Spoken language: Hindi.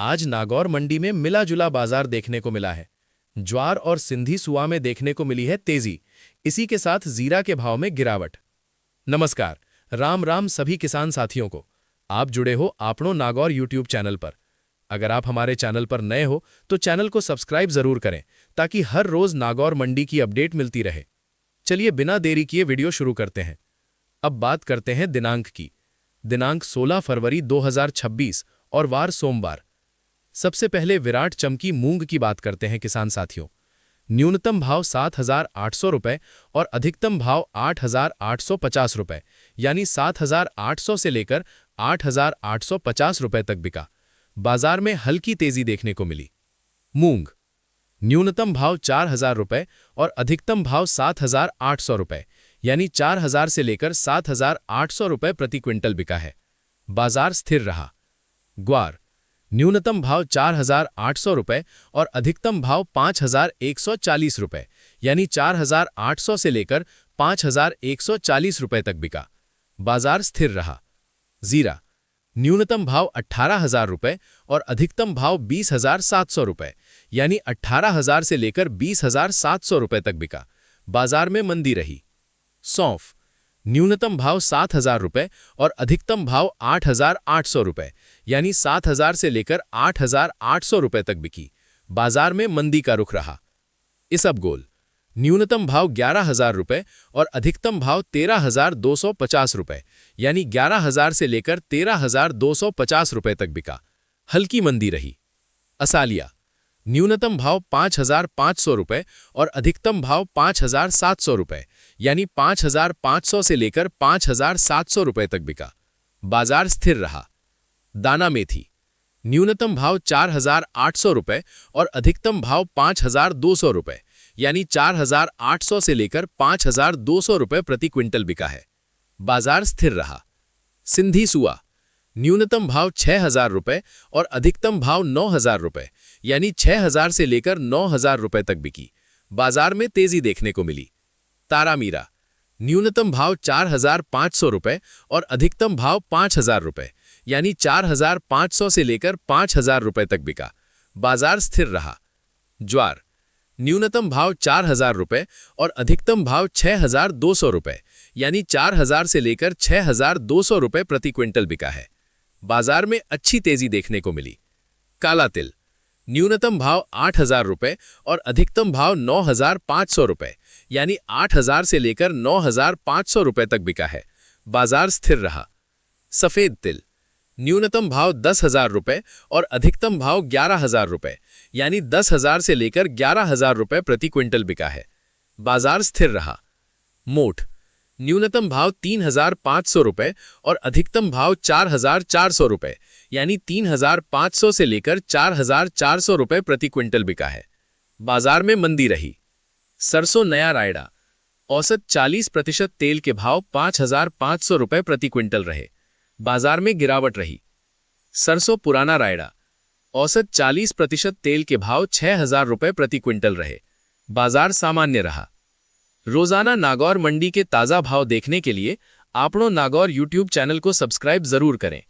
आज नागौर मंडी में मिला जुला बाजार देखने को मिला है। ज्वार और सिंधी सुआ में देखने को मिली है तेजी, इसी के साथ जीरा के भाव में गिरावट। नमस्कार, राम राम सभी किसान साथियों को। आप जुड़े हो आपनो नागौर यूट्यूब चैनल पर। अगर आप हमारे चैनल पर नए हो तो चैनल को सब्सक्राइब जरूर करें ताकि हर रोज नागौर मंडी की अपडेट मिलती रहे। चलिए बिना देरी किए वीडियो शुरू करते हैं। अब बात करते हैं दिनांक की। दिनांक 16 फरवरी 2026 और वार सोमवार। सबसे पहले विराट चमकी मूंग की बात करते हैं किसान साथियों। न्यूनतम भाव 7,800 रुपए और अधिकतम भाव 8,850 रुपए, यानी 7,800 से लेकर 8,850 रुपए तक बिका। बाजार में हल्की तेजी देखने को मिली। मूंग न्यूनतम भाव 4,000 रुपए और अधिकतम भाव 7,800 रुपए, यानी 4,000 से लेकर 7,800 रुपए प्रति क्विंटल बिका है। बाजार स्थिर रहा। ग्वार न्यूनतम भाव 4,800 रुपए और अधिकतम भाव 5,140 रुपए, यानी 4,800 से लेकर 5,140 रुपए तक बिका। बाजार स्थिर रहा। जीरा न्यूनतम भाव 18,000 रुपए और अधिकतम भाव 20,700 रुपए, यानी 18,000 से लेकर 20,700 रुपए तक बिका। बाजार में मंदी रही। सौंफ न्यूनतम भाव 7,000 रुपए और अधिकतम भाव 8,800 रुपए, यानी 7,000 से लेकर 8,800 रुपए तक बिकी। बाजार में मंदी का रुख रहा। इसबगोल न्यूनतम भाव 11,000 रुपए और अधिकतम भाव 13,250 रुपए, यानी 11,000 से लेकर 13,250 रुपए तक बिका। हल्की मंदी रही। असालिया न्यूनतम भाव 5,500 रुपए और अधिकतम भाव 5,700 रुपए, यानी 5,500 से लेकर 5,700 रुपए तक बिका। बाजार स्थिर रहा। दाना मेथी न्यूनतम भाव 4,800 रुपए और अधिकतम भाव 5,200 रुपए, यानी 4,800 से लेकर 5,200 रुपए प्रति क्विंटल बिका है। बाजार स्थिर रहा। सिंधी सुआ न्यूनतम भाव 6,000 रुपए और अधिकतम भाव 9,000 रुपए, यानी 6,000 से लेकर 9,000 रुपए तक बिकी। बाजार में तेजी देखने को मिली। तारामीरा न्यूनतम भाव 4,500 रुपए और अधिकतम भाव 5,000 रुपए, यानी 4,500 से लेकर 5,000 रुपए तक बिका। बाजार स्थिर रहा। ज्वार न्यूनतम भाव 4,000 रुपए और अधिकतम भाव 6,200 रुपए, यानी 4,000 से लेकर 6,200 रुपए प्रति क्विंटल बिका है। बाजार में अच्छी तेजी देखने को मिली। काला तिल न्यूनतम भाव 8,000 रुपए और अधिकतम भाव 9,500 रुपए, यानी 8,000 से लेकर 9,500 रुपए तक बिका है। बाजार स्थिर रहा। सफेद तिल न्यूनतम भाव 10,000 रुपए और अधिकतम भाव 11,000 रुपए, यानी 10,000 से लेकर 11,000 रुपए प्रति क्विंटल बिका है। बाजार स्थिर रहा। मोठ न्यूनतम भाव 3,500 रुपए और अधिकतम भाव 4,400 रुपए, यानी 3,500 से लेकर 4,400 रुपए प्रति क्विंटल बिका है। बाजार में मंदी रही। सरसों नया रायडा औसत 40% तेल के भाव 5,500 रुपए प्रति क्विंटल रहे। बाजार में गिरावट रही। सरसों पुराना रायडा औसत 40% तेल के भाव 6,000 रुपए प्रति क्विंटल रहे। बाजार सामान्य रहा। रोजाना नागौर मंडी के ताजा भाव देखने के लिए आपनो नागौर यूट्यूब चैनल को सब्सक्राइब जरूर करें।